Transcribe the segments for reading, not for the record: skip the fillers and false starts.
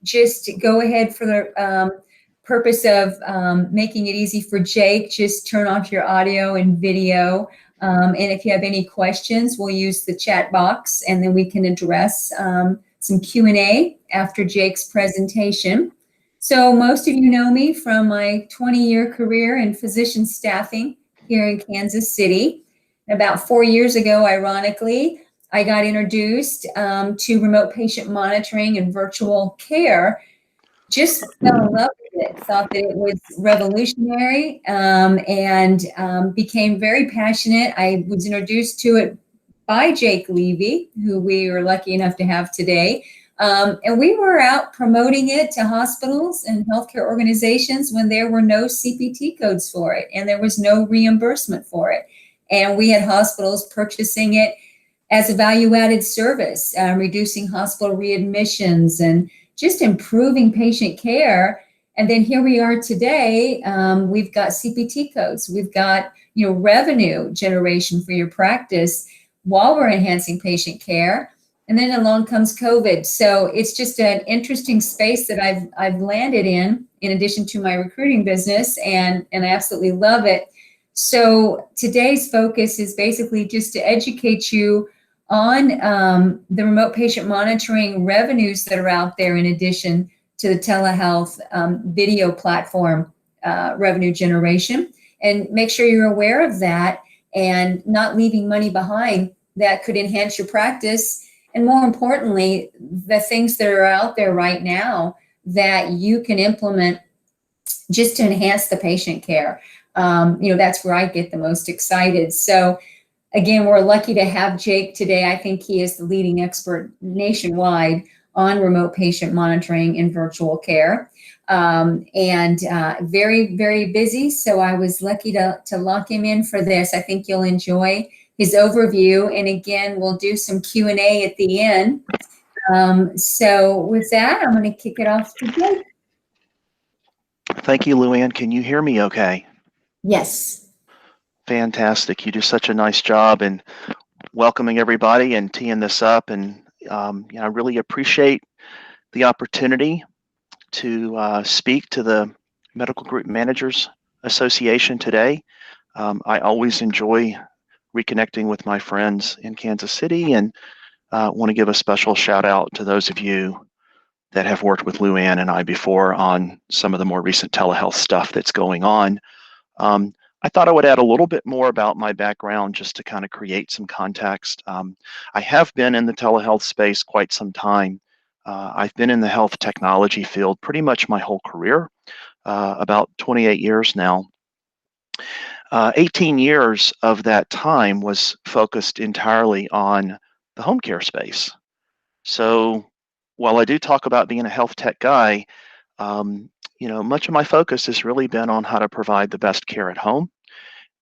just go ahead for the purpose of making it easy for Jake, just turn off your audio and video. And if you have any questions, we'll use the chat box, and then we can address some Q&A after Jake's presentation. So most of you know me from my 20-year career in physician staffing here in Kansas City. About 4 years ago, ironically, I got introduced to remote patient monitoring and virtual care. Just fell in love with it, thought that it was revolutionary, and became very passionate. I was introduced to it by Jake Levy, who we were lucky enough to have today. And we were out promoting it to hospitals and healthcare organizations when there were no CPT codes for it and there was no reimbursement for it. And we had hospitals purchasing it as a value-added service, reducing hospital readmissions and just improving patient care. And then here we are today. We've got CPT codes. We've got revenue generation for your practice while we're enhancing patient care. And then along comes COVID. So it's just an interesting space that I've landed in addition to my recruiting business, and I absolutely love it. So today's focus is basically just to educate you on the remote patient monitoring revenues that are out there in addition to the telehealth video platform revenue generation, and make sure you're aware of that and not leaving money behind that could enhance your practice. And more importantly, the things that are out there right now that you can implement just to enhance the patient care. That's where I get the most excited. So again, we're lucky to have Jake today. I think he is the leading expert nationwide on remote patient monitoring and virtual care, and very, very busy. So I was lucky to lock him in for this. I think you'll enjoy his overview. And again, we'll do some Q&A at the end. So with that, I'm going to kick it off to Jake. Thank you, Luann. Can you hear me okay? Yes. Fantastic. You do such a nice job in welcoming everybody and teeing this up. And I really appreciate the opportunity to speak to the Medical Group Managers Association today. I always enjoy reconnecting with my friends in Kansas City, and want to give a special shout out to those of you that have worked with Luann and I before on some of the more recent telehealth stuff that's going on. I thought I would add a little bit more about my background just to kind of create some context. I have been in the telehealth space quite some time. I've been in the health technology field pretty much my whole career, about 28 years now. 18 years of that time was focused entirely on the home care space. So while I do talk about being a health tech guy, much of my focus has really been on how to provide the best care at home.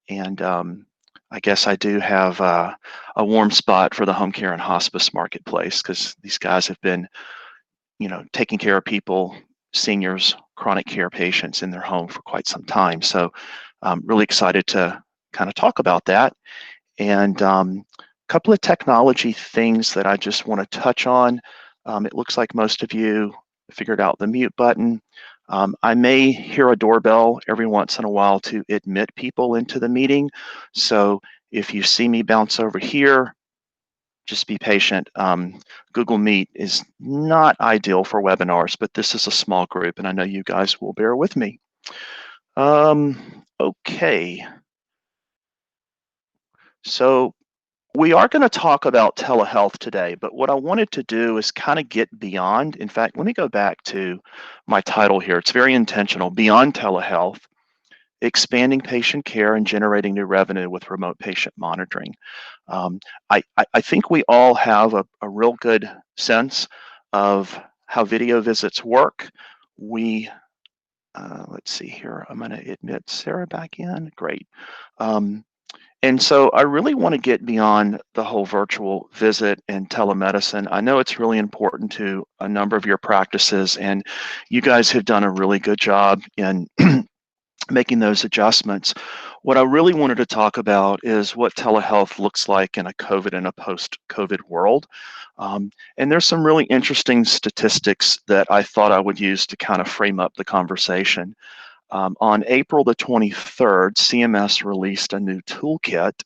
And I guess I do have a warm spot for the home care and hospice marketplace, because these guys have been, taking care of people, seniors, chronic care patients in their home for quite some time. So I'm really excited to kind of talk about that. And a couple of technology things that I just want to touch on. It looks like most of you figured out the mute button. I may hear a doorbell every once in a while to admit people into the meeting. So if you see me bounce over here, just be patient. Google Meet is not ideal for webinars, but this is a small group, and I know you guys will bear with me. Okay. So we are going to talk about telehealth today, but what I wanted to do is kind of get beyond. In fact, let me go back to my title here. It's very intentional. Beyond telehealth, expanding patient care and generating new revenue with remote patient monitoring. I think we all have a real good sense of how video visits work. Let's see here. I'm going to admit Sarah back in. Great. And so I really want to get beyond the whole virtual visit and telemedicine. I know it's really important to a number of your practices, and you guys have done a really good job in making those adjustments. What I really wanted to talk about is what telehealth looks like in a COVID and a post-COVID world. And there's some really interesting statistics that I thought I would use to kind of frame up the conversation. On April the 23rd, CMS released a new toolkit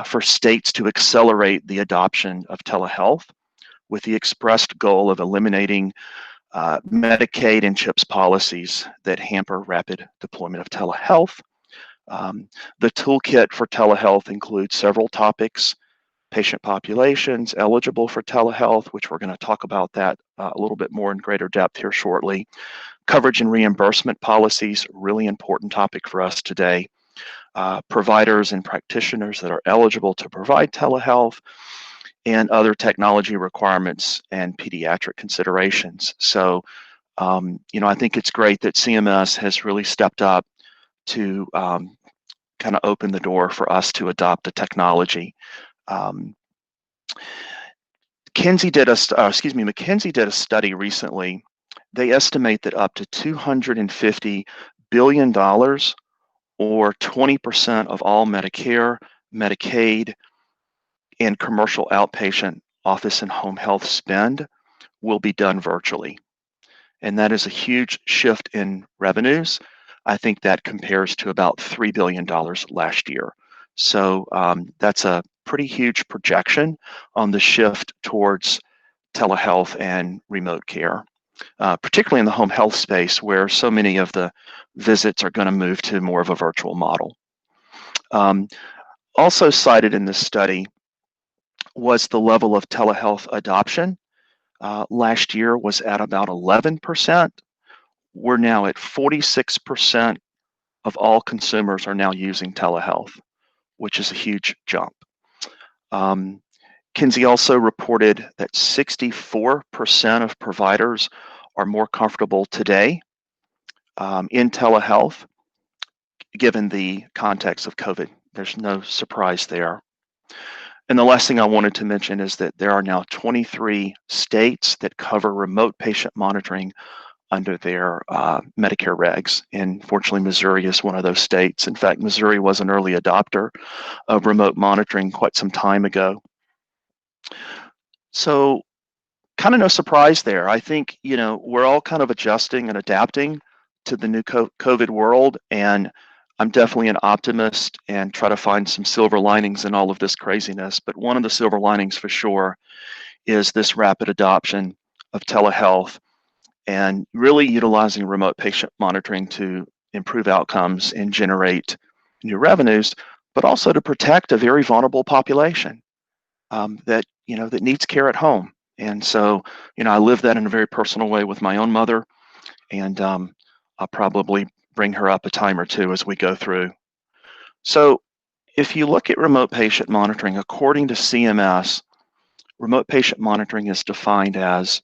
for states to accelerate the adoption of telehealth with the expressed goal of eliminating Medicaid and CHIPS policies that hamper rapid deployment of telehealth. The toolkit for telehealth includes several topics: patient populations eligible for telehealth, which we're going to talk about that a little bit more in greater depth here shortly. Coverage and reimbursement policies, really important topic for us today. Providers and practitioners that are eligible to provide telehealth, and other technology requirements and pediatric considerations. So, I think it's great that CMS has really stepped up to kind of open the door for us to adopt the technology. McKinsey did a study recently. They estimate that up to $250 billion, or 20% of all Medicare, Medicaid, and commercial outpatient office and home health spend will be done virtually. And that is a huge shift in revenues. I think that compares to about $3 billion last year. So that's a pretty huge projection on the shift towards telehealth and remote care, particularly in the home health space, where so many of the visits are going to move to more of a virtual model. Also cited in this study was the level of telehealth adoption. Last year was at about 11%. We're now at 46% of all consumers are now using telehealth, which is a huge jump. Kinsey also reported that 64% of providers are more comfortable today in telehealth, given the context of COVID. There's no surprise there. And the last thing I wanted to mention is that there are now 23 states that cover remote patient monitoring under their Medicare regs. And fortunately, Missouri is one of those states. In fact, Missouri was an early adopter of remote monitoring quite some time ago. So kind of no surprise there. I think, we're all kind of adjusting and adapting to the new COVID world. And I'm definitely an optimist and try to find some silver linings in all of this craziness. But one of the silver linings for sure is this rapid adoption of telehealth and really utilizing remote patient monitoring to improve outcomes and generate new revenues, but also to protect a very vulnerable population that needs care at home. And so, I live that in a very personal way with my own mother, and I'll probably bring her up a time or two as we go through. So if you look at remote patient monitoring, according to CMS, remote patient monitoring is defined as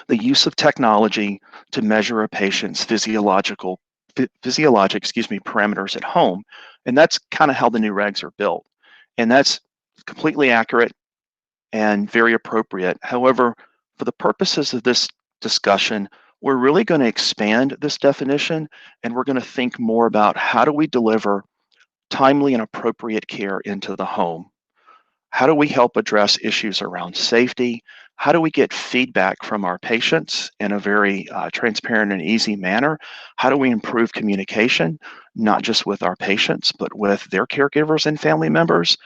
the use of technology to measure a patient's physiologic parameters at home. And that's kind of how the new regs are built. And that's completely accurate and very appropriate. However, for the purposes of this discussion, we're really going to expand this definition, and we're going to think more about how do we deliver timely and appropriate care into the home? How do we help address issues around safety? How do we get feedback from our patients in a very transparent and easy manner? How do we improve communication, not just with our patients, but with their caregivers and family members?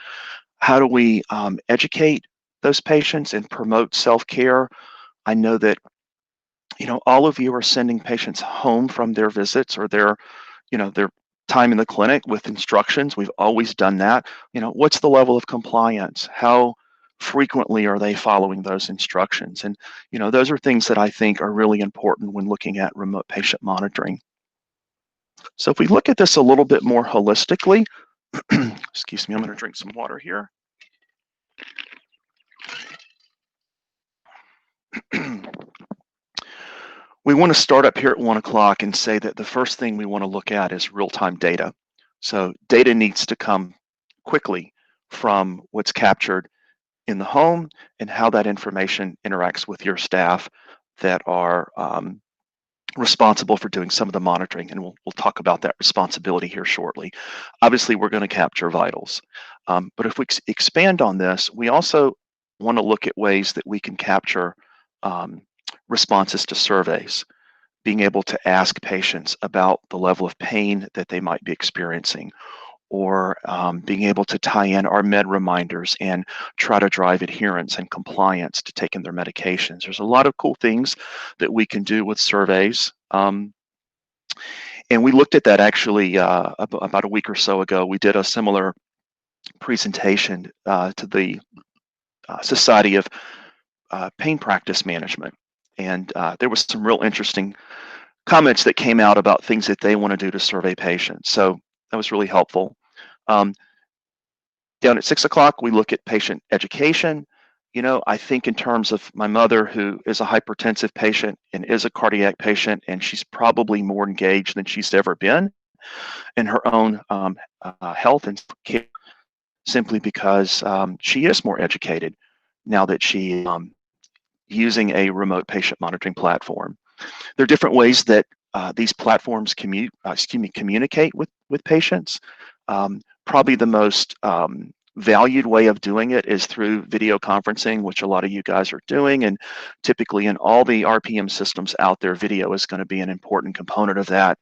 How do we educate those patients and promote self-care? I know that all of you are sending patients home from their visits or their time in the clinic with instructions. We've always done that. What's the level of compliance? How frequently are they following those instructions? And those are things that I think are really important when looking at remote patient monitoring. So if we look at this a little bit more holistically, excuse me, I'm going to drink some water here. We want to start up here at 1 o'clock and say that the first thing we want to look at is real-time data. So data needs to come quickly from what's captured in the home and how that information interacts with your staff that are responsible for doing some of the monitoring, and we'll talk about that responsibility here shortly. Obviously, we're going to capture vitals, but if we expand on this, we also want to look at ways that we can capture responses to surveys, being able to ask patients about the level of pain that they might be experiencing, or being able to tie in our med reminders and try to drive adherence and compliance to taking their medications. There's a lot of cool things that we can do with surveys. And we looked at that actually about a week or so ago. We did a similar presentation to the Society of Pain Practice Management. And there was some real interesting comments that came out about things that they want to do to survey patients. So that was really helpful. Down at 6 o'clock, we look at patient education. You know, I think in terms of my mother, who is a hypertensive patient and is a cardiac patient, and she's probably more engaged than she's ever been in her own health and care, simply because she is more educated now that she using a remote patient monitoring platform. There are different ways that these platforms communicate with patients. Probably the most valued way of doing it is through video conferencing, which a lot of you guys are doing. And typically in all the RPM systems out there, video is going to be an important component of that.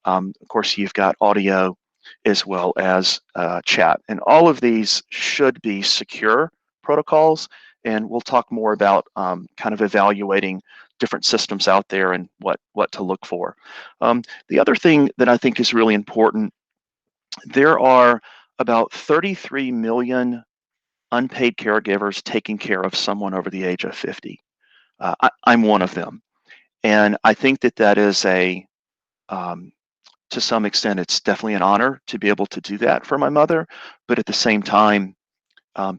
Of course, you've got audio as well as chat. And all of these should be secure protocols. And we'll talk more about kind of evaluating different systems out there and what to look for. The other thing that I think is really important, there are about 33 million unpaid caregivers taking care of someone over the age of 50. I'm one of them. And I think that that is to some extent, it's definitely an honor to be able to do that for my mother. But at the same time,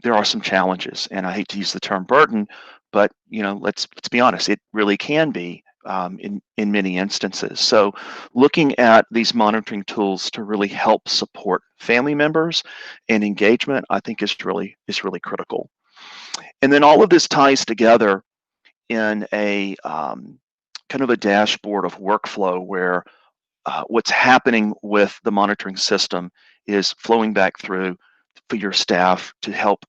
there are some challenges, and I hate to use the term burden, but you know, let's be honest, it really can be in many instances. So looking at these monitoring tools to really help support family members and engagement, I think is really critical. And then all of this ties together in a kind of a dashboard of workflow where what's happening with the monitoring system is flowing back through for your staff to help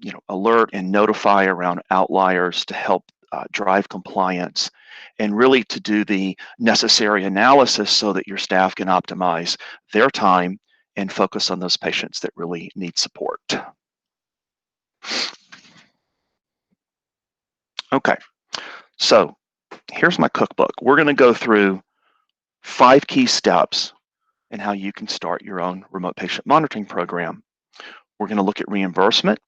you know, alert and notify around outliers, to help drive compliance, and really to do the necessary analysis so that your staff can optimize their time and focus on those patients that really need support. Okay, so here's my cookbook. We're going to go through 5 key steps in how you can start your own remote patient monitoring program. We're going to look at reimbursement,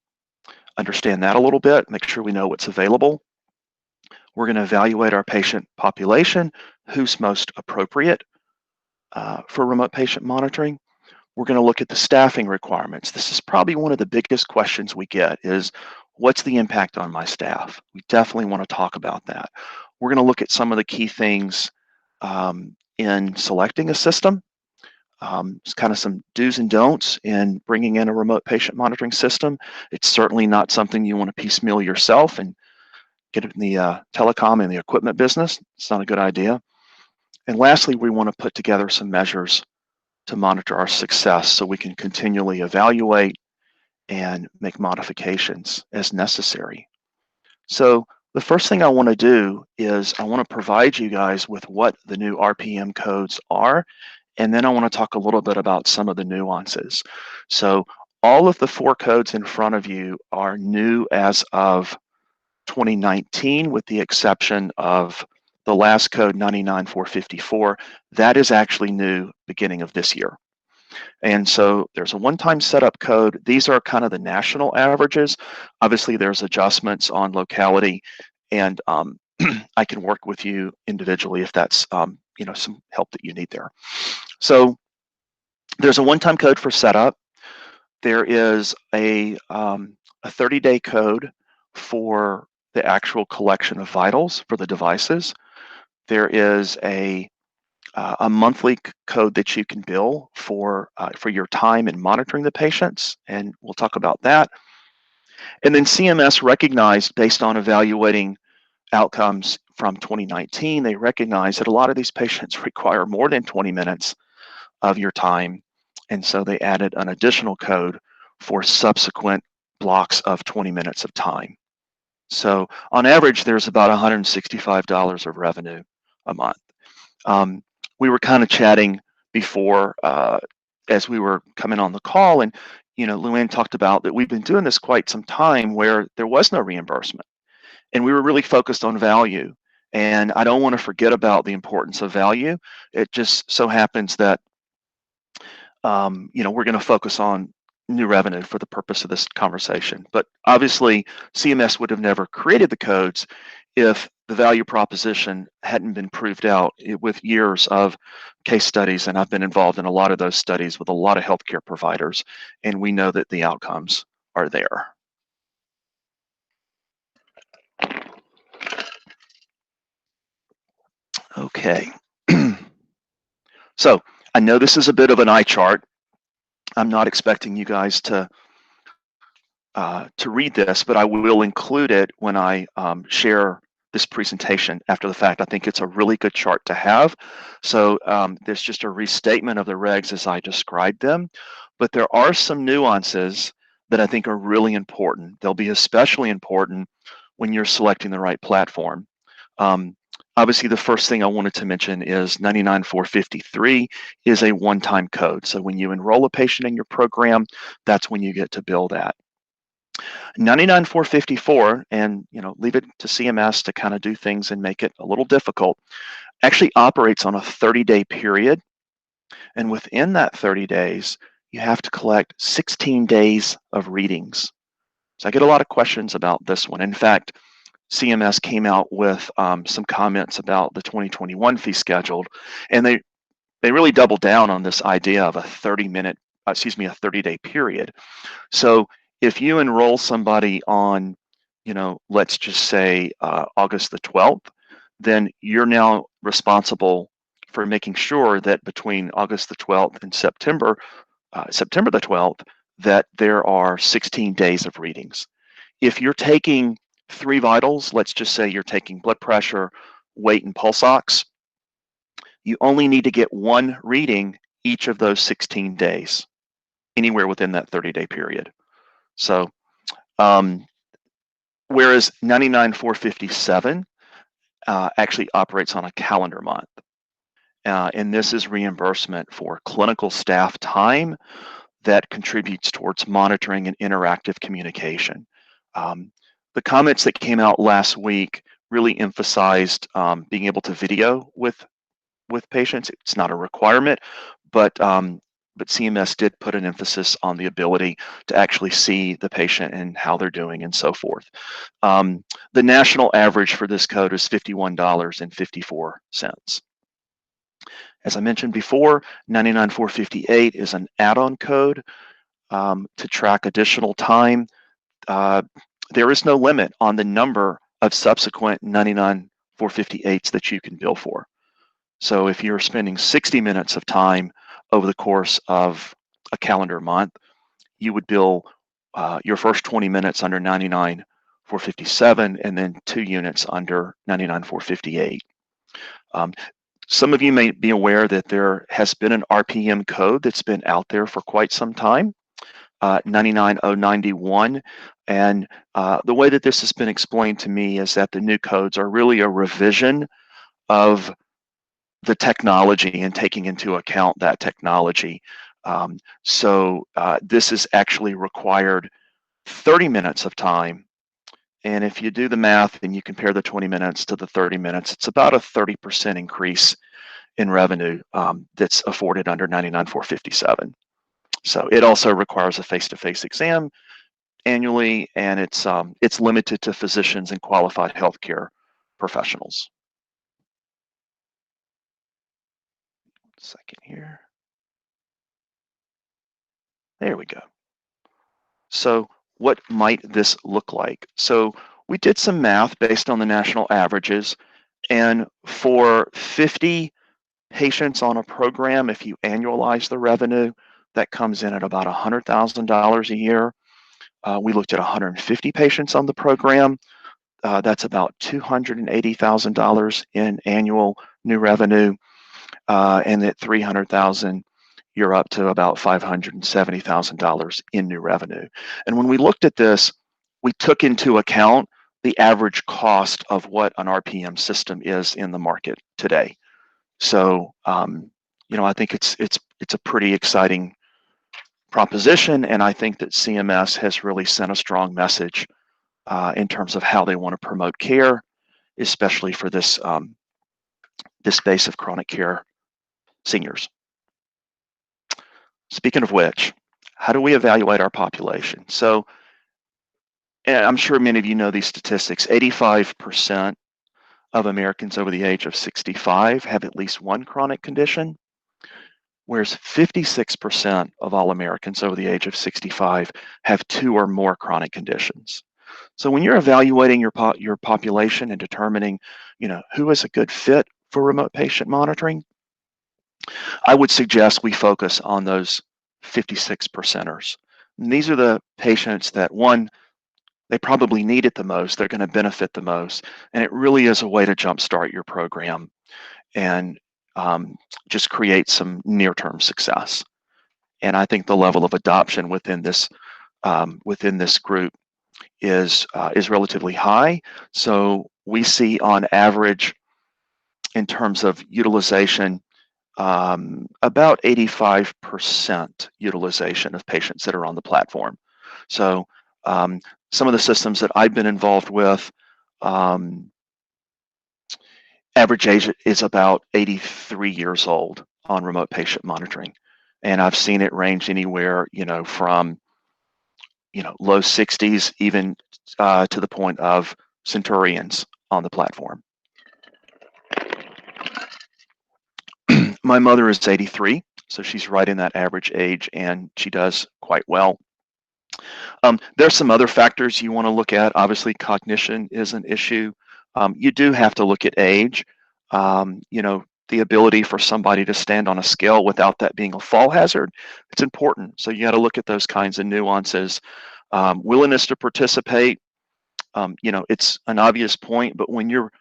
understand that a little bit, make sure we know what's available. We're going to evaluate our patient population, who's most appropriate for remote patient monitoring. We're going to look at the staffing requirements. This is probably one of the biggest questions we get is, what's the impact on my staff? We definitely want to talk about that. We're going to look at some of the key things in selecting a system. It's kind of some do's and don'ts in bringing in a remote patient monitoring system. It's certainly not something you want to piecemeal yourself and get in the telecom and the equipment business. It's not a good idea. And lastly, we want to put together some measures to monitor our success so we can continually evaluate and make modifications as necessary. So the first thing I want to do is I want to provide you guys with what the new RPM codes are, and then I want to talk a little bit about some of the nuances. So all of the 4 codes in front of you are new as of 2019, with the exception of the last code 99454. That is actually new beginning of this year. And so there's a one-time setup code. These are kind of the national averages. Obviously, there's adjustments on locality, and I can work with you individually if that's you know, some help that you need there. So there's a one-time code for setup. There is a 30-day code for the actual collection of vitals for the devices. There is a monthly code that you can bill for your time in monitoring the patients, and we'll talk about that. And then CMS recognized, based on evaluating outcomes from 2019, they recognize that a lot of these patients require more than 20 minutes of your time. And so they added an additional code for subsequent blocks of 20 minutes of time. So on average, there's about $165 of revenue a month. We were kind of chatting before as we were coming on the call, and Luann talked about that we've been doing this quite some time where there was no reimbursement, and we were really focused on value. And I don't want to forget about the importance of value. It just so happens that we're going to focus on new revenue for the purpose of this conversation. But obviously, CMS would have never created the codes if the value proposition hadn't been proved out with years of case studies. And I've been involved in a lot of those studies with a lot of healthcare providers, and we know that the outcomes are there. Okay. So I know this is a bit of an eye chart. I'm not expecting you guys to read this, but I will include it when I share this presentation after the fact. I think it's a really good chart to have. So there's just a restatement of the regs as I described them, but there are some nuances that I think are really important. They'll be especially important when you're selecting the right platform. Obviously, the first thing I wanted to mention is 99453 is a one-time code. So when you enroll a patient in your program, that's when you get to bill that. 99454, and leave it to CMS to kind of do things and make it a little difficult, actually operates on a 30-day period. And within that 30 days, you have to collect 16 days of readings. So I get a lot of questions about this one. In fact, CMS came out with some comments about the 2021 fee schedule, and they really doubled down on this idea of a 30-day period. So if you enroll somebody on, let's just say August the 12th, then you're now responsible for making sure that between August the 12th and September the 12th, that there are 16 days of readings. If you're taking 3 vitals, let's just say you're taking blood pressure, weight, and pulse ox, you only need to get 1 reading each of those 16 days, anywhere within that 30-day period. So, whereas 99457 actually operates on a calendar month. And this is reimbursement for clinical staff time that contributes towards monitoring and interactive communication. The comments that came out last week really emphasized being able to video with patients. It's not a requirement, but CMS did put an emphasis on the ability to actually see the patient and how they're doing and so forth. The national average for this code is $51.54. As I mentioned before, 99458 is an add-on code to track additional time. There is no limit on the number of subsequent 99458s that you can bill for. So if you're spending 60 minutes of time over the course of a calendar month, you would bill your first 20 minutes under 99457 and then 2 units under 99458. Some of you may be aware that there has been an RPM code that's been out there for quite some time, 99091. And the way that this has been explained to me is that the new codes are really a revision of the technology and taking into account that technology. So this is actually required 30 minutes of time. And if you do the math and you compare the 20 minutes to the 30 minutes, it's about a 30% increase in revenue that's afforded under 99457. So it also requires a face-to-face exam annually, and it's limited to physicians and qualified healthcare professionals. Second here. There we go. So what might this look like? So we did some math based on the national averages, and for 50 patients on a program, if you annualize the revenue, that comes in at about $100,000 a year. We looked at 150 patients on the program. that's about $280,000 in annual new revenue, and at 300,000, you're up to about $570,000 in new revenue. And when we looked at this, we took into account the average cost of what an RPM system is in the market today. So, I think it's a pretty exciting proposition, and I think that CMS has really sent a strong message in terms of how they want to promote care, especially for this this base of chronic care seniors. Speaking of which, how do we evaluate our population? So, and I'm sure many of you know these statistics. 85% of Americans over the age of 65 have at least one chronic condition, whereas 56% of all Americans over the age of 65 have two or more chronic conditions. So when you're evaluating your population and determining, who is a good fit for remote patient monitoring, I would suggest we focus on those 56 percenters. And these are the patients that, one, they probably need it the most, they're going to benefit the most, and it really is a way to jumpstart your program and just create some near-term success. And I think the level of adoption within this group is relatively high. So we see on average, in terms of utilization, about 85% utilization of patients that are on the platform. So some of the systems that I've been involved with, average age is about 83 years old on remote patient monitoring. And I've seen it range anywhere, from, low 60s, even to the point of centurions on the platform. My mother is 83, so she's right in that average age, and she does quite well. There's some other factors you want to look at. Obviously, cognition is an issue. You do have to look at age. The ability for somebody to stand on a scale without that being a fall hazard, it's important. So you got to look at those kinds of nuances. Willingness to participate, it's an obvious point, but when you're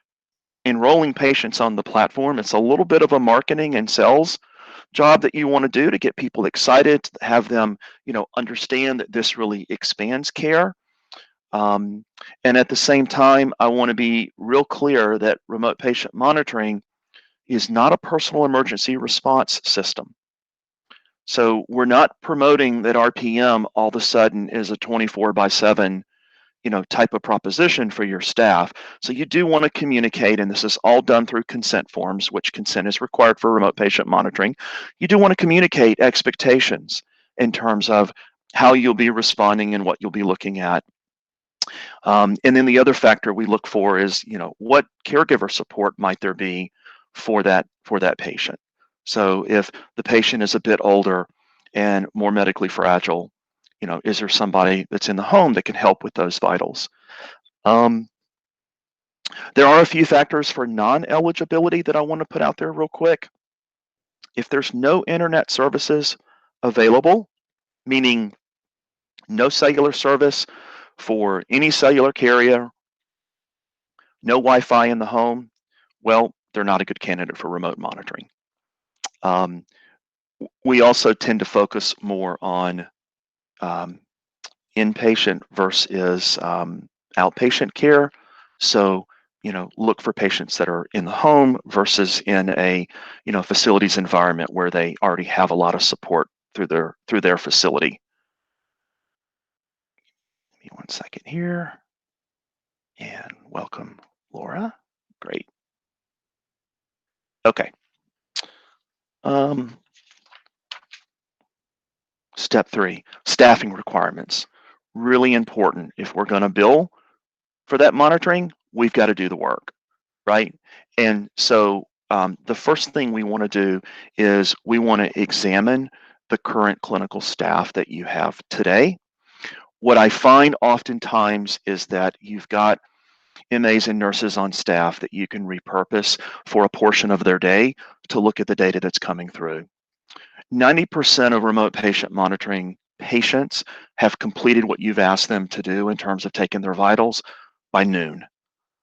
enrolling patients on the platform, it's a little bit of a marketing and sales job that you want to do to get people excited, to have them, understand that this really expands care. And at the same time, I want to be real clear that remote patient monitoring is not a personal emergency response system. So we're not promoting that RPM all of a sudden is a 24/7 type of proposition for your staff. So you do want to communicate, and this is all done through consent forms, which consent is required for remote patient monitoring. You do want to communicate expectations in terms of how you'll be responding and what you'll be looking at. And then the other factor we look for is, what caregiver support might there be for that patient. So if the patient is a bit older and more medically fragile, is there somebody that's in the home that can help with those vitals? There are a few factors for non-eligibility that I want to put out there real quick. If there's no internet services available, meaning no cellular service for any cellular carrier, no Wi-Fi in the home, well, they're not a good candidate for remote monitoring. We also tend to focus more on inpatient versus outpatient care. So, look for patients that are in the home versus in a, facilities environment where they already have a lot of support through their facility. Give me one second here. And welcome, Laura. Great. Okay. Step 3, staffing requirements. Really important. If we're going to bill for that monitoring, we've got to do the work, right? And so the first thing we want to do is we want to examine the current clinical staff that you have today. What I find oftentimes is that you've got MAs and nurses on staff that you can repurpose for a portion of their day to look at the data that's coming through. 90% of remote patient monitoring patients have completed what you've asked them to do in terms of taking their vitals by noon.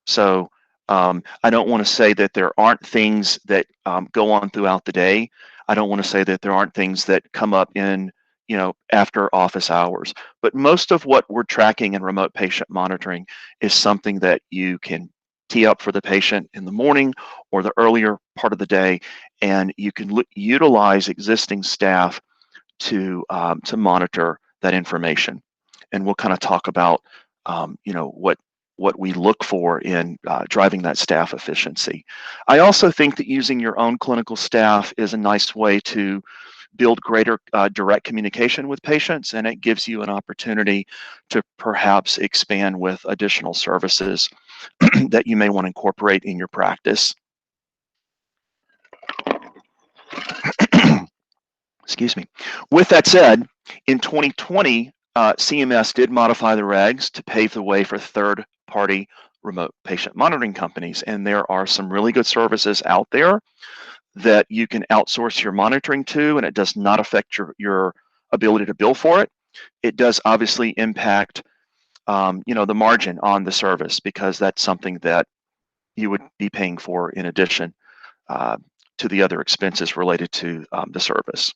So I don't want to say that there aren't things that go on throughout the day. I don't want to say that there aren't things that come up in, after office hours. But most of what we're tracking in remote patient monitoring is something that you can tee up for the patient in the morning or the earlier part of the day, and you can utilize existing staff to monitor that information. And we'll kind of talk about what we look for in driving that staff efficiency. I also think that using your own clinical staff is a nice way to build greater direct communication with patients, and it gives you an opportunity to perhaps expand with additional services that you may want to incorporate in your practice. Excuse me. With that said, in 2020, CMS did modify the regs to pave the way for third-party remote patient monitoring companies, and there are some really good services out there that you can outsource your monitoring to, and it does not affect your ability to bill for it. It does obviously impact the margin on the service, because that's something that you would be paying for in addition to the other expenses related to the service.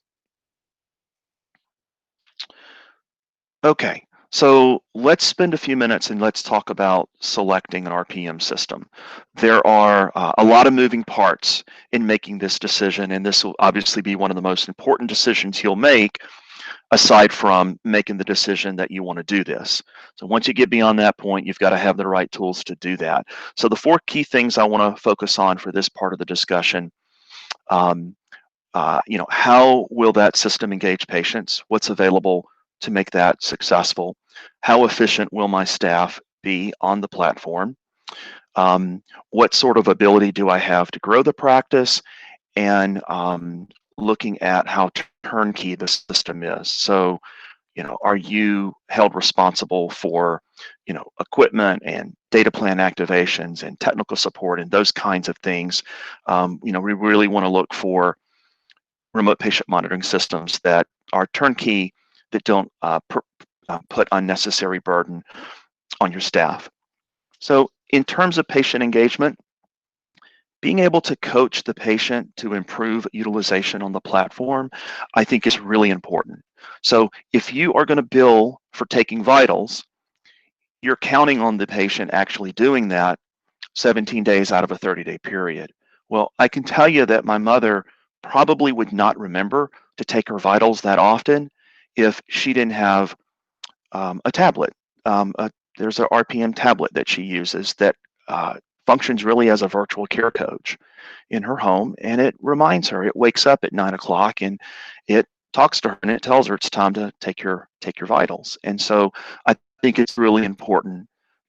Okay, so let's spend a few minutes and let's talk about selecting an RPM system. There are a lot of moving parts in making this decision, and this will obviously be one of the most important decisions you'll make, aside from making the decision that you want to do this. So once you get beyond that point, you've got to have the right tools to do that. So the 4 key things I want to focus on for this part of the discussion: how will that system engage patients? What's available to make that successful? How efficient will my staff be on the platform? What sort of ability do I have to grow the practice? And looking at how turnkey the system is. So, are you held responsible for, equipment and data plan activations and technical support and those kinds of things? We really want to look for remote patient monitoring systems that are turnkey, that don't put unnecessary burden on your staff. So in terms of patient engagement, being able to coach the patient to improve utilization on the platform, I think, is really important. So if you are going to bill for taking vitals, you're counting on the patient actually doing that 17 days out of a 30-day period. Well, I can tell you that my mother probably would not remember to take her vitals that often if she didn't have a tablet. There's an RPM tablet that she uses that functions really as a virtual care coach in her home, and it reminds her. It wakes up at 9 o'clock and it talks to her and it tells her it's time to take your vitals. And so I think it's really important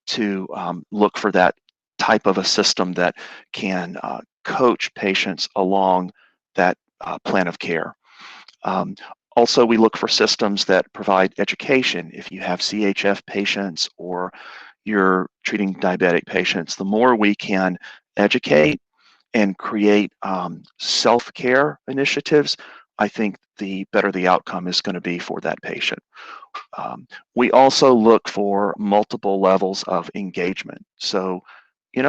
to look for that type of a system that can coach patients along that plan of care. Also, we look for systems that provide education. If you have CHF patients or you're treating diabetic patients, the more we can educate and create self-care initiatives, I think the better the outcome is going to be for that patient. We also look for multiple levels of engagement. So,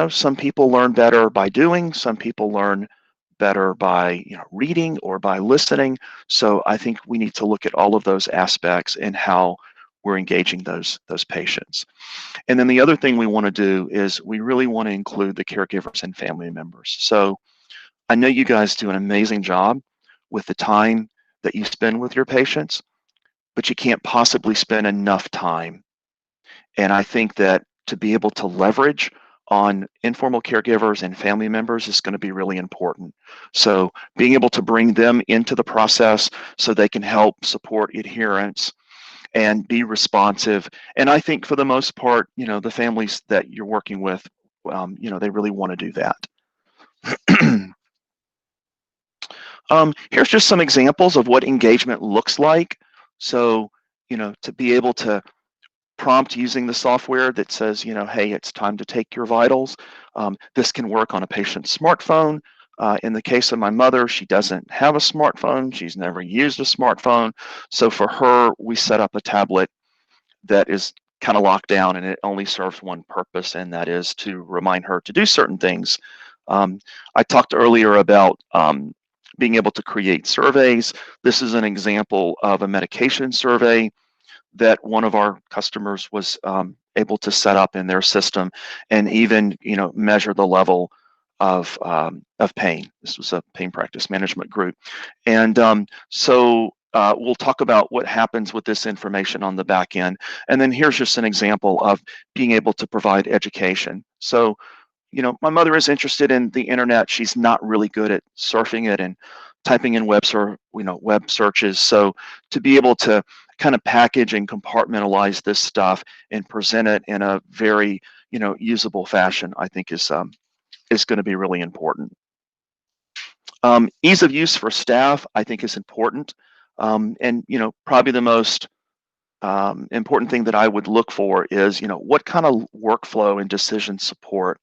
some people learn better by doing, some people learn better by reading or by listening. So I think we need to look at all of those aspects and how we're engaging those patients. And then the other thing we want to do is we really want to include the caregivers and family members. So I know you guys do an amazing job with the time that you spend with your patients, but you can't possibly spend enough time. And I think that to be able to leverage on informal caregivers and family members is going to be really important. So being able to bring them into the process so they can help support adherence and be responsive. And I think for the most part, the families that you're working with, they really want to do that. Here's just some examples of what engagement looks like. So, to be able to prompt using the software that says, hey, it's time to take your vitals. This can work on a patient's smartphone. In the case of my mother, she doesn't have a smartphone. She's never used a smartphone. So for her, we set up a tablet that is kind of locked down, and it only serves one purpose, and that is to remind her to do certain things. I talked earlier about being able to create surveys. This is an example of a medication survey that one of our customers was able to set up in their system, and even measure the level of pain. This was a pain practice management group, and so we'll talk about what happens with this information on the back end. And then here's just an example of being able to provide education. So my mother is interested in the internet. She's not really good at surfing it and typing in web searches. So to be able to kind of package and compartmentalize this stuff and present it in a very usable fashion, I think is going to be really important. Ease of use for staff, I think, is important, and probably the most important thing that I would look for is what kind of workflow and decision support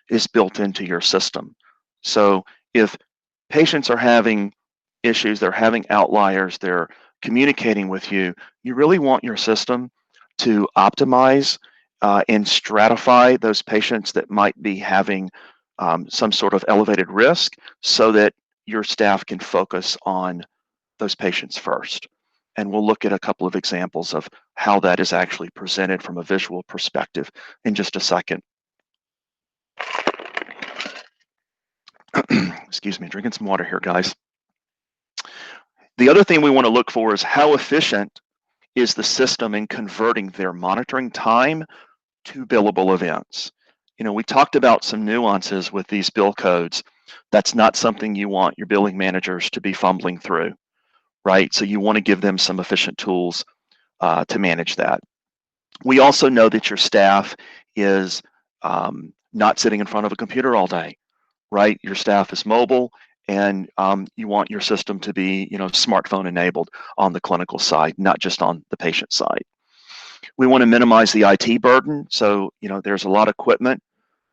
is built into your system. So if patients are having issues, they're having outliers, they're communicating with you, you really want your system to optimize and stratify those patients that might be having some sort of elevated risk, so that your staff can focus on those patients first. And we'll look at a couple of examples of how that is actually presented from a visual perspective in just a second. Excuse me, drinking some water here, guys. The other thing we want to look for is how efficient is the system in converting their monitoring time to billable events. We talked about some nuances with these bill codes. That's not something you want your billing managers to be fumbling through, right? So you want to give them some efficient tools to manage that. We also know that your staff is not sitting in front of a computer all day, right? Your staff is mobile, and you want your system to be, smartphone enabled on the clinical side, not just on the patient side. We want to minimize the IT burden. So, there's a lot of equipment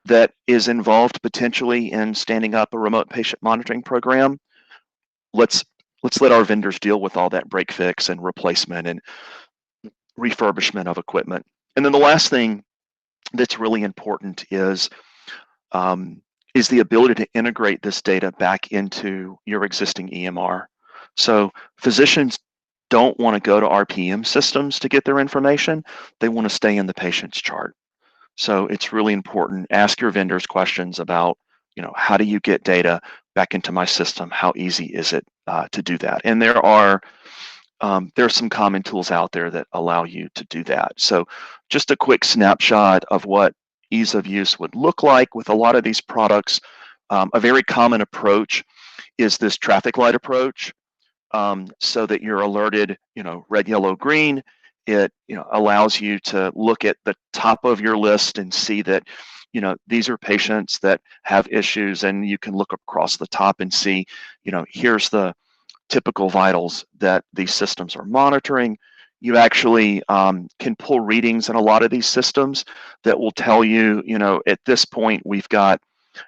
that is involved potentially in standing up a remote patient monitoring program. Let's let our vendors deal with all that break fix and replacement and refurbishment of equipment. And then the last thing that's really important is the ability to integrate this data back into your existing EMR. So physicians don't want to go to RPM systems to get their information. They want to stay in the patient's chart. So it's really important. Ask your vendors questions about, how do you get data back into my system? How easy is it to do that? And there are some common tools out there that allow you to do that. So just a quick snapshot of what ease of use would look like with a lot of these products. A very common approach is this traffic light approach, so that you're alerted, red, yellow, green. It allows you to look at the top of your list and see that these are patients that have issues, and you can look across the top and see here's the typical vitals that these systems are monitoring. You actually can pull readings in a lot of these systems that will tell you, at this point we've got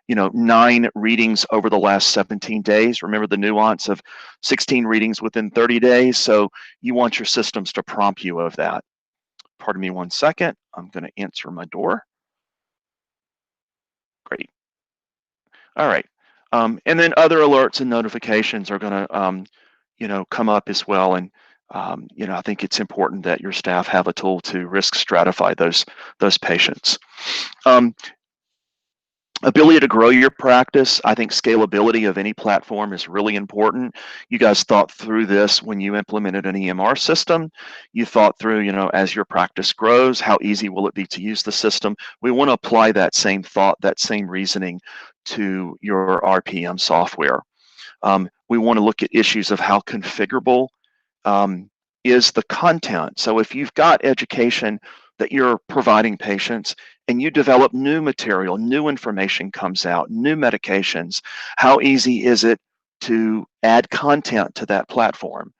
9 readings over the last 17 days. Remember the nuance of 16 readings within 30 days. So you want your systems to prompt you of that. Pardon me one second. I'm going to answer my door. Great. All right. And then other alerts and notifications are going to come up as well. And I think it's important that your staff have a tool to risk stratify those patients. Ability to grow your practice. I think scalability of any platform is really important. You guys thought through this when you implemented an EMR system. You thought through, as your practice grows, how easy will it be to use the system? We want to apply that same thought, that same reasoning to your RPM software. We want to look at issues of how configurable is the content. So if you've got education that you're providing patients and you develop new material, new information comes out, new medications, how easy is it to add content to that platform?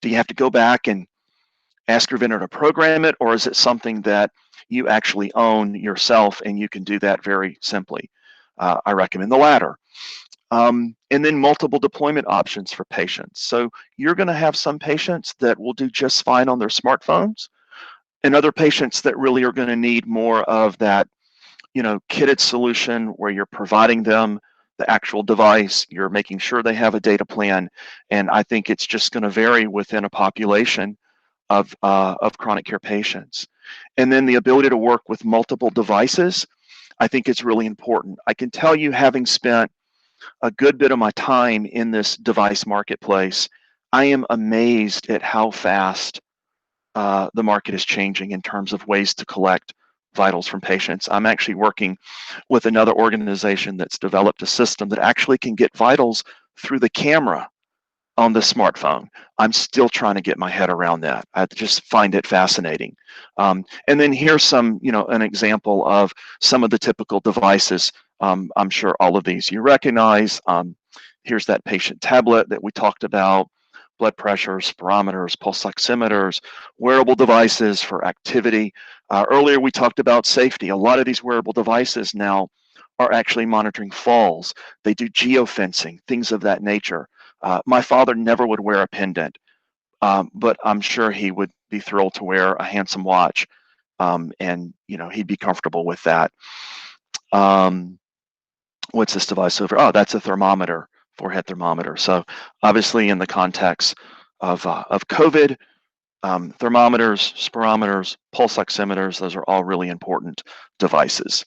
Do you have to go back and ask your vendor to program it, or is it something that you actually own yourself and you can do that very simply? I recommend the latter. And then multiple deployment options for patients. So you're going to have some patients that will do just fine on their smartphones, and other patients that really are going to need more of that, kitted solution where you're providing them the actual device, you're making sure they have a data plan, and I think it's just going to vary within a population of chronic care patients. And then the ability to work with multiple devices, I think it's really important. I can tell you, having spent a good bit of my time in this device marketplace, I am amazed at how fast the market is changing in terms of ways to collect vitals from patients. I'm actually working with another organization that's developed a system that actually can get vitals through the camera on the smartphone. I'm still trying to get my head around that. I just find it fascinating. And then here's an example of some of the typical devices. I'm sure all of these you recognize. Here's that patient tablet that we talked about, blood pressure, spirometers, pulse oximeters, wearable devices for activity. Earlier we talked about safety. A lot of these wearable devices now are actually monitoring falls. They do geofencing, things of that nature. My father never would wear a pendant, but I'm sure he would be thrilled to wear a handsome watch, and he'd be comfortable with that. What's this device over? Oh, that's a thermometer, forehead thermometer. So obviously, in the context of COVID, thermometers, spirometers, pulse oximeters, those are all really important devices.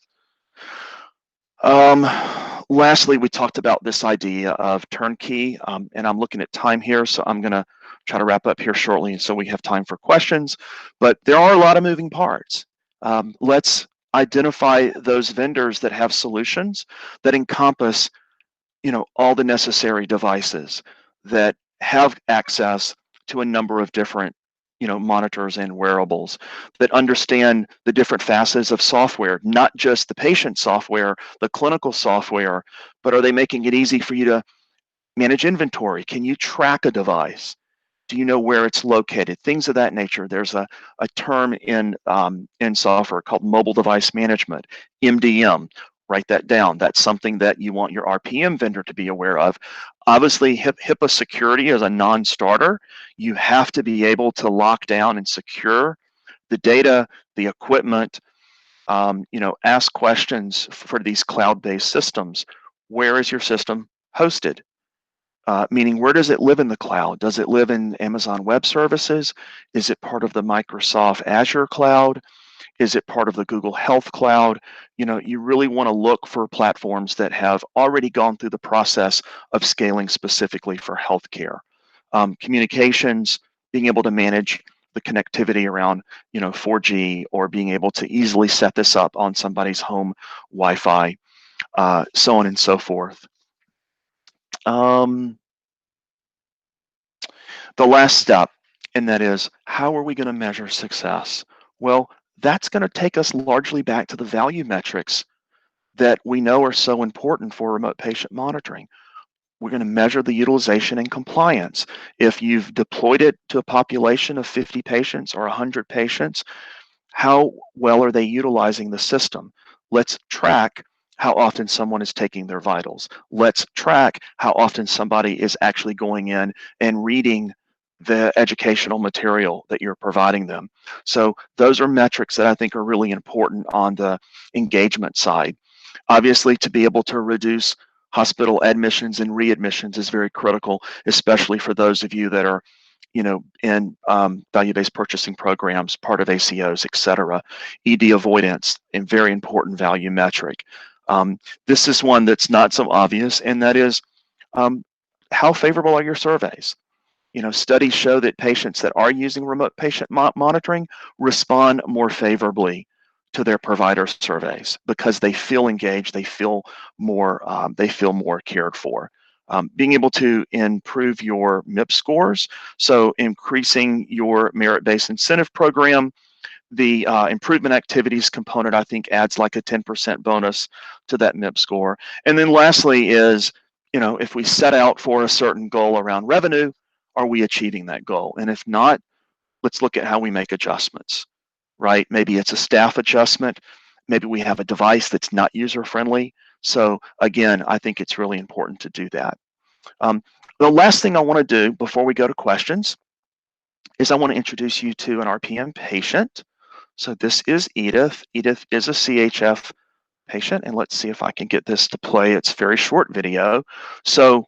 Lastly, we talked about this idea of turnkey, and I'm looking at time here, so I'm going to try to wrap up here shortly so we have time for questions. But there are a lot of moving parts. Let's identify those vendors that have solutions that encompass, all the necessary devices, that have access to a number of different monitors and wearables, that understand the different facets of software, not just the patient software, the clinical software, but are they making it easy for you to manage inventory? Can you track a device? Do you know where it's located? Things of that nature. There's a term in software called mobile device management, MDM. Write that down. That's something that you want your RPM vendor to be aware of. Obviously, HIPAA security is a non-starter. You have to be able to lock down and secure the data, the equipment, ask questions for these cloud-based systems. Where is your system hosted? Meaning, where does it live in the cloud? Does it live in Amazon Web Services? Is it part of the Microsoft Azure cloud? Is it part of the Google Health Cloud? You really want to look for platforms that have already gone through the process of scaling specifically for healthcare. Communications, being able to manage the connectivity around 4G, or being able to easily set this up on somebody's home Wi-Fi, so on and so forth. The last step, and that is, how are we going to measure success? Well, that's going to take us largely back to the value metrics that we know are so important for remote patient monitoring. We're going to measure the utilization and compliance. If you've deployed it to a population of 50 patients or 100 patients, how well are they utilizing the system? Let's track how often someone is taking their vitals. Let's track how often somebody is actually going in and reading the educational material that you're providing them. So those are metrics that I think are really important on the engagement side. Obviously, to be able to reduce hospital admissions and readmissions is very critical, especially for those of you that are in value-based purchasing programs, part of ACOs, et cetera. ED avoidance, a very important value metric. This is one that's not so obvious, and that is, how favorable are your surveys? Studies show that patients that are using remote patient monitoring respond more favorably to their provider surveys because they feel engaged, they feel more cared for. Being able to improve your MIP scores, so increasing your merit-based incentive program, the improvement activities component, I think, adds like a 10% bonus to that MIP score. And then lastly is, if we set out for a certain goal around revenue, are we achieving that goal? And if not, let's look at how we make adjustments, right? Maybe it's a staff adjustment. Maybe we have a device that's not user-friendly. So again, I think it's really important to do that. The last thing I want to do before we go to questions is I want to introduce you to an RPM patient. So this is Edith. Edith is a CHF patient, and let's see if I can get this to play. It's a very short video. So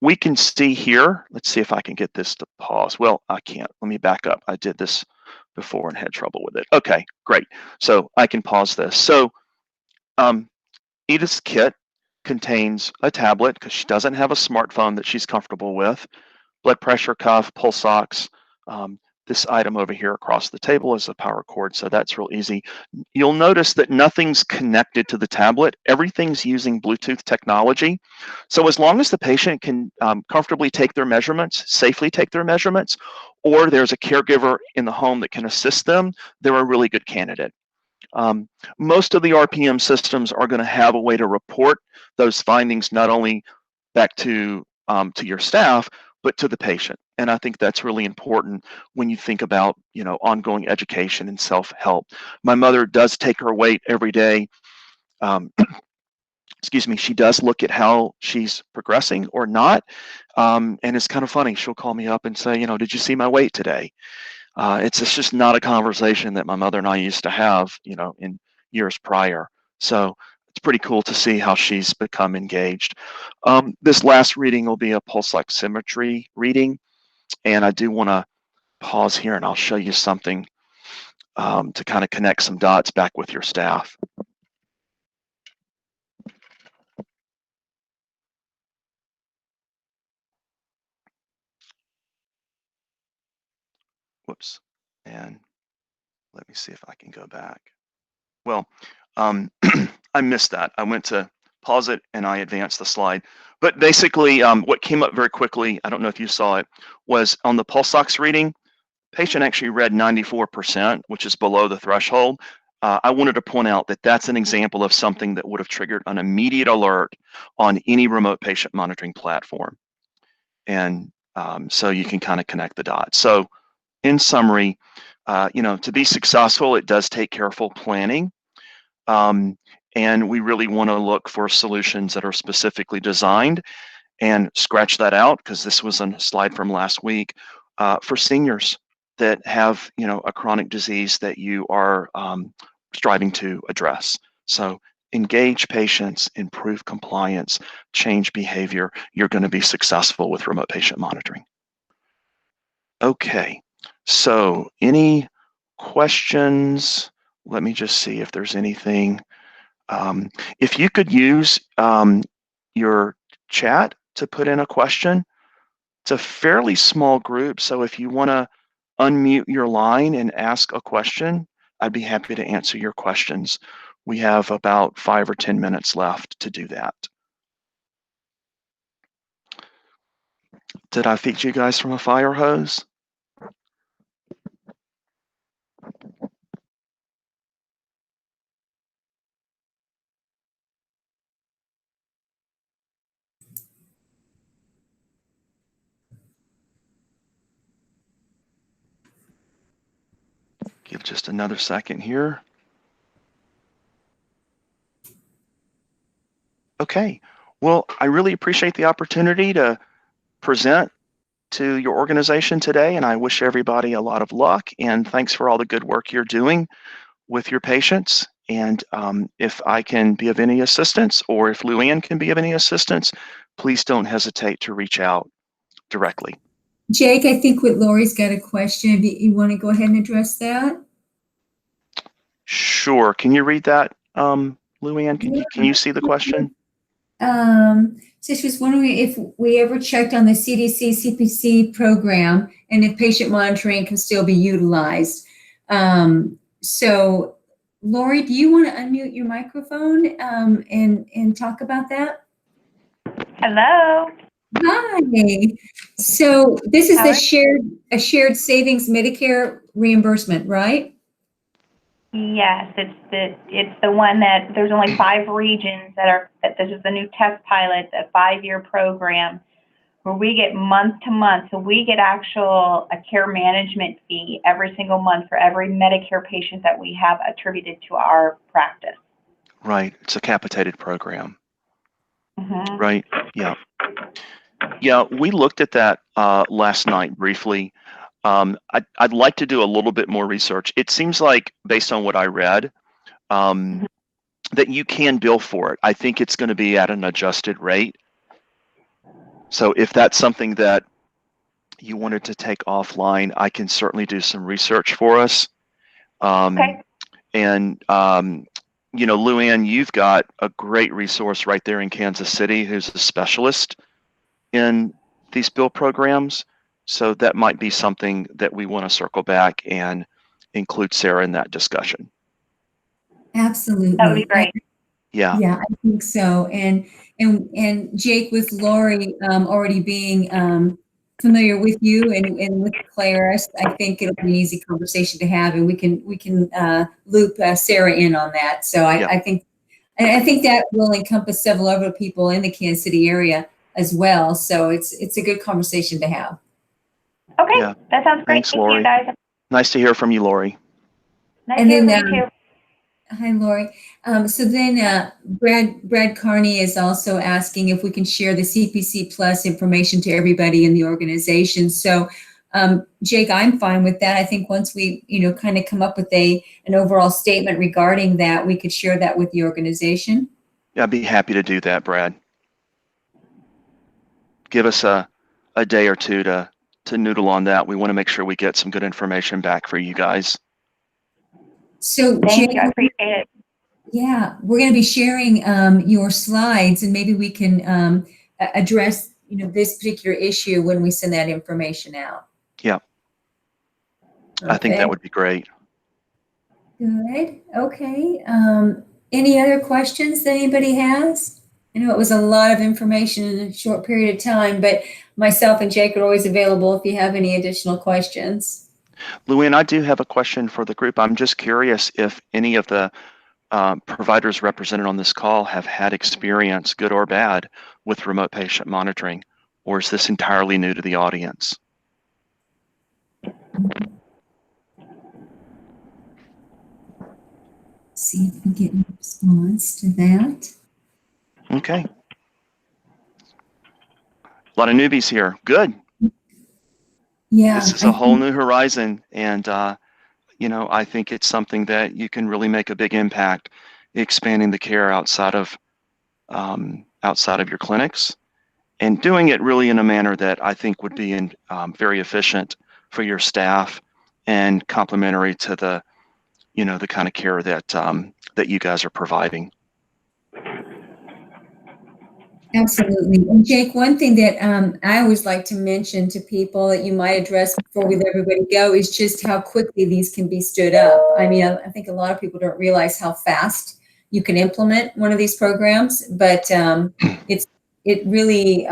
we can see here, let's see if I can get this to pause. Well, I can't. Let me back up. I did this before and had trouble with it. Okay, great. So I can pause this. So Edith's kit contains a tablet because she doesn't have a smartphone that she's comfortable with, blood pressure cuff, pulse ox. This item over here across the table is a power cord, so that's real easy. You'll notice that nothing's connected to the tablet. Everything's using Bluetooth technology. So as long as the patient can comfortably take their measurements, safely take their measurements, or there's a caregiver in the home that can assist them, they're a really good candidate. Most of the RPM systems are going to have a way to report those findings not only back to your staff, but to the patient. And I think that's really important when you think about, ongoing education and self-help. My mother does take her weight every day. Excuse me, she does look at how she's progressing or not. And it's kind of funny. She'll call me up and say, did you see my weight today? It's just not a conversation that my mother and I used to have, in years prior. So it's pretty cool to see how she's become engaged. This last reading will be a pulse oximetry reading. And I do want to pause here and I'll show you something to kind of connect some dots back with your staff. Whoops. And let me see if I can go back. Well, I missed that. I went to pause it and I advanced the slide. But basically, what came up very quickly, I don't know if you saw it, was on the pulse ox reading, patient actually read 94%, which is below the threshold. I wanted to point out that that's an example of something that would have triggered an immediate alert on any remote patient monitoring platform. And so you can kind of connect the dots. So in summary, to be successful, it does take careful planning. And we really want to look for solutions that are specifically designed and scratch that out because this was a slide from last week for seniors that have, a chronic disease that you are striving to address. So engage patients, improve compliance, change behavior. You're going to be successful with remote patient monitoring. Okay, so any questions? Let me just see if there's anything. If you could use your chat to put in a question, it's a fairly small group. So if you want to unmute your line and ask a question, I'd be happy to answer your questions. We have about 5 or 10 minutes left to do that. Did I feed you guys from a fire hose? Give just another second here. Okay, well, I really appreciate the opportunity to present to your organization today, and I wish everybody a lot of luck, and thanks for all the good work you're doing with your patients. And if I can be of any assistance, or if Luann can be of any assistance, please don't hesitate to reach out directly. Jake, I think with Lori's got a question. You want to go ahead and address that? Sure. Can you read that, Luann? Can you see the question? So she was wondering if we ever checked on the CDC CPC program and if patient monitoring can still be utilized. So Lori, do you want to unmute your microphone and talk about that? Hello. Hi. So this is a shared savings Medicare reimbursement, right? Yes, it's the one that there's only 5 regions that this is the new test pilot, a 5-year program where we get month to month. So we get a care management fee every single month for every Medicare patient that we have attributed to our practice. Right. It's a capitated program. Mm-hmm. Right. Yeah. Yeah, we looked at that last night briefly. I'd like to do a little bit more research. It seems like, based on what I read, that you can bill for it. I think it's going to be at an adjusted rate. So if that's something that you wanted to take offline, I can certainly do some research for us. Okay. And, Luann, you've got a great resource right there in Kansas City who's a specialist in these bill programs. So that might be something that we want to circle back and include Sarah in that discussion. Absolutely. That would be great. Yeah. Yeah, I think so. And Jake, with Lori already being familiar with you and with Claris, I think it'll be an easy conversation to have, and we can loop Sarah in on that. So I think that will encompass several other people in the Kansas City area as well. So it's a good conversation to have. Okay, Yeah. that sounds great. Thanks, Thank Lori. you, guys. Nice to hear from you, Lori. Nice And to hear then, from you too. Hi, Lori. So then Brad Carney is also asking if we can share the CPC Plus information to everybody in the organization. So Jake, I'm fine with that. I think once we, kind of come up with an overall statement regarding that, we could share that with the organization. Yeah, I'd be happy to do that, Brad. Give us a day or two to noodle on that. We want to make sure we get some good information back for you guys. So Thank Jake, you. I appreciate it. Yeah, we're going to be sharing your slides, and maybe we can address this particular issue when we send that information out. Yeah, okay. I think that would be great. Good. Okay. Any other questions that anybody has? I know it was a lot of information in a short period of time, but myself and Jake are always available if you have any additional questions. Luann, I do have a question for the group. I'm just curious if any of the providers represented on this call have had experience, good or bad, with remote patient monitoring, or is this entirely new to the audience? See if we get a response to that. Okay. A lot of newbies here. Good. Yeah. This is a whole new horizon, and I think it's something that you can really make a big impact, expanding the care outside of your clinics, and doing it really in a manner that I think would be very efficient for your staff and complementary to the kind of care that you guys are providing. Absolutely. And Jake, one thing that I always like to mention to people that you might address before we let everybody go is just how quickly these can be stood up. I mean, I think a lot of people don't realize how fast you can implement one of these programs, but it really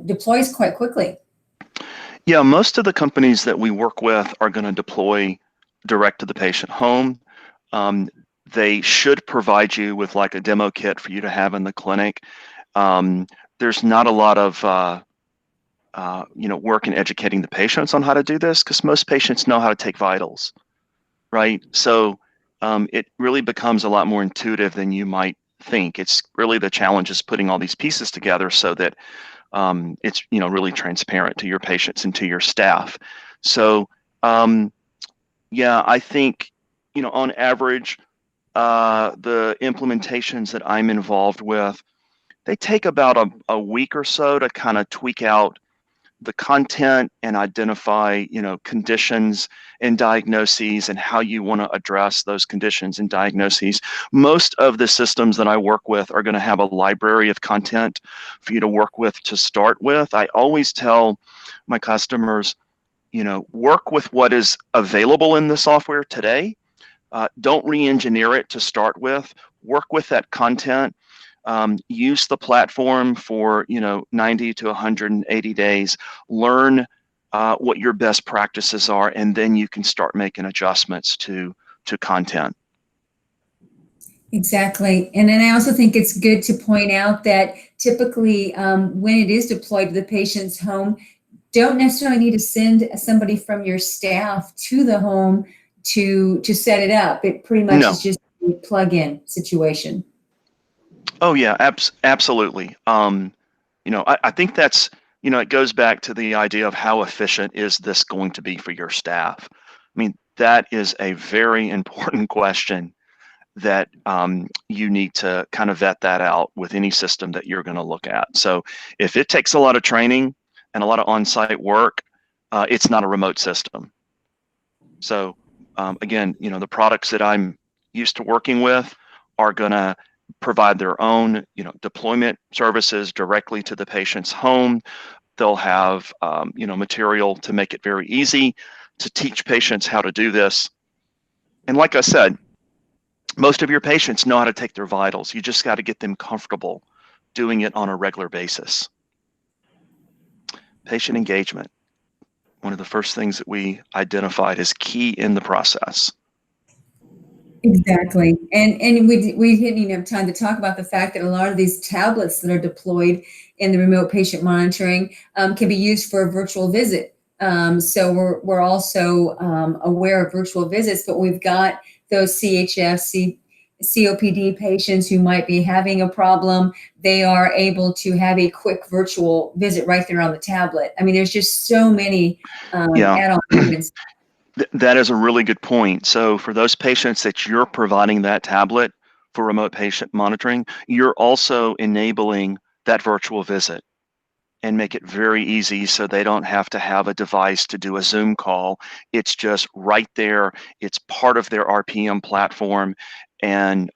deploys quite quickly. Yeah, most of the companies that we work with are going to deploy direct to the patient home. They should provide you with like a demo kit for you to have in the clinic. There's not a lot of work in educating the patients on how to do this, because most patients know how to take vitals, right? So it really becomes a lot more intuitive than you might think. It's really the challenge is putting all these pieces together so that it's really transparent to your patients and to your staff. So yeah, I think on average the implementations that I'm involved with, they take about a week or so to kind of tweak out the content and identify, conditions and diagnoses and how you want to address those conditions and diagnoses. Most of the systems that I work with are going to have a library of content for you to work with to start with. I always tell my customers, work with what is available in the software today. Don't re-engineer it to start with. Work with that content. Use the platform for 90 to 180 days. Learn what your best practices are, and then you can start making adjustments to content. Exactly. And then I also think it's good to point out that typically when it is deployed to the patient's home, don't necessarily need to send somebody from your staff to the home to set it up. It pretty much is just a plug-in situation. Oh yeah, absolutely. I think that's you know, it goes back to the idea of how efficient is this going to be for your staff? I mean, that is a very important question that you need to kind of vet that out with any system that you're going to look at. So if it takes a lot of training and a lot of on-site work, it's not a remote system. So again, you know, the products that I'm used to working with are going to provide their own, you know, deployment services directly to the patient's home. They'll have, you know, material to make it very easy to teach patients how to do this. And like I said, most of your patients know how to take their vitals. You just got to get them comfortable doing it on a regular basis. Patient engagement, one of the first things that we identified as key in the process. Exactly. And we didn't even have time to talk about the fact that a lot of these tablets that are deployed in the remote patient monitoring can be used for a virtual visit. So we're also aware of virtual visits, but we've got those CHF, COPD patients who might be having a problem. They are able to have a quick virtual visit right there on the tablet. I mean, there's just so many add-on payments. That is a really good point. So for those patients that you're providing that tablet for remote patient monitoring, you're also enabling that virtual visit and make it very easy so they don't have to have a device to do a Zoom call. It's just right there. It's part of their RPM platform. And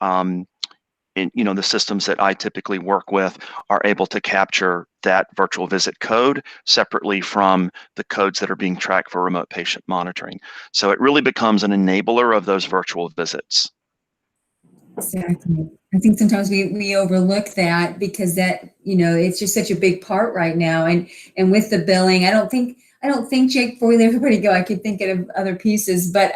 you know, the systems that I typically work with are able to capture that virtual visit code separately from the codes that are being tracked for remote patient monitoring. So it really becomes an enabler of those virtual visits. Exactly. I think sometimes we overlook that because that, you know, it's just such a big part right now. And with the billing, I don't think, Jake, before we let everybody go, I could think of other pieces, but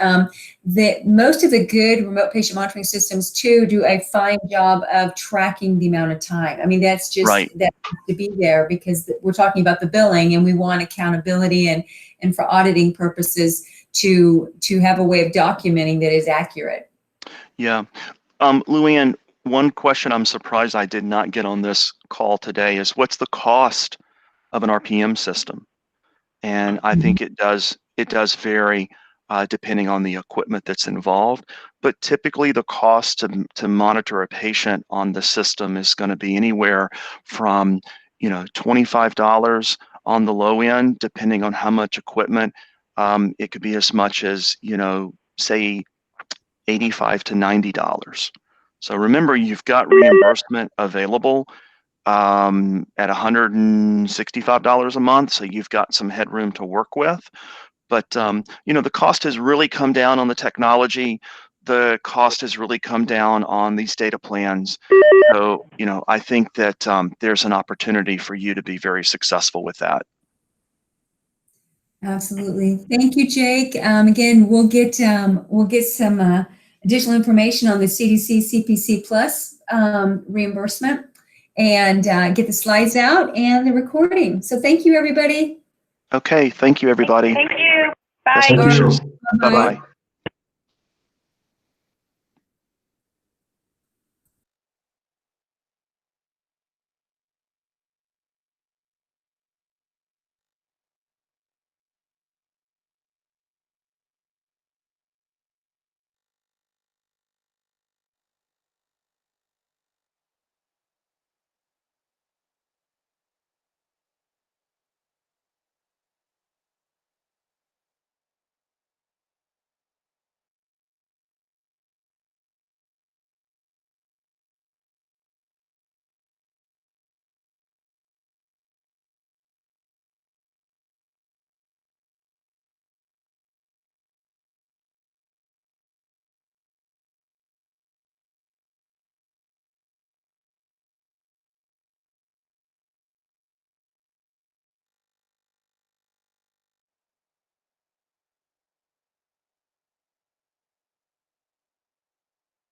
that most of the good remote patient monitoring systems too do a fine job of tracking the amount of time. I mean, that's just right. That has to be there because we're talking about the billing and we want accountability and for auditing purposes to have a way of documenting that is accurate. Yeah. Luann, one question I'm surprised I did not get on this call today is what's the cost of an RPM system? And I think it does vary depending on the equipment that's involved. But typically the cost to monitor a patient on the system is going to be anywhere from, you know, $25 on the low end, depending on how much equipment. It could be as much as, you know, say $85 to $90. So remember, you've got reimbursement available at $165 a month, so you've got some headroom to work with. But you know, the cost has really come down on the technology. The cost has really come down on these data plans. So, you know, I think that there's an opportunity for you to be very successful with that. Absolutely. Thank you, Jake. Again, we'll get some additional information on the CDC CPC Plus reimbursement and get the slides out and the recording. So thank you, everybody. Okay. Thank you, everybody. Thank you. Best Bye. wishes. Bye-bye. Bye-bye.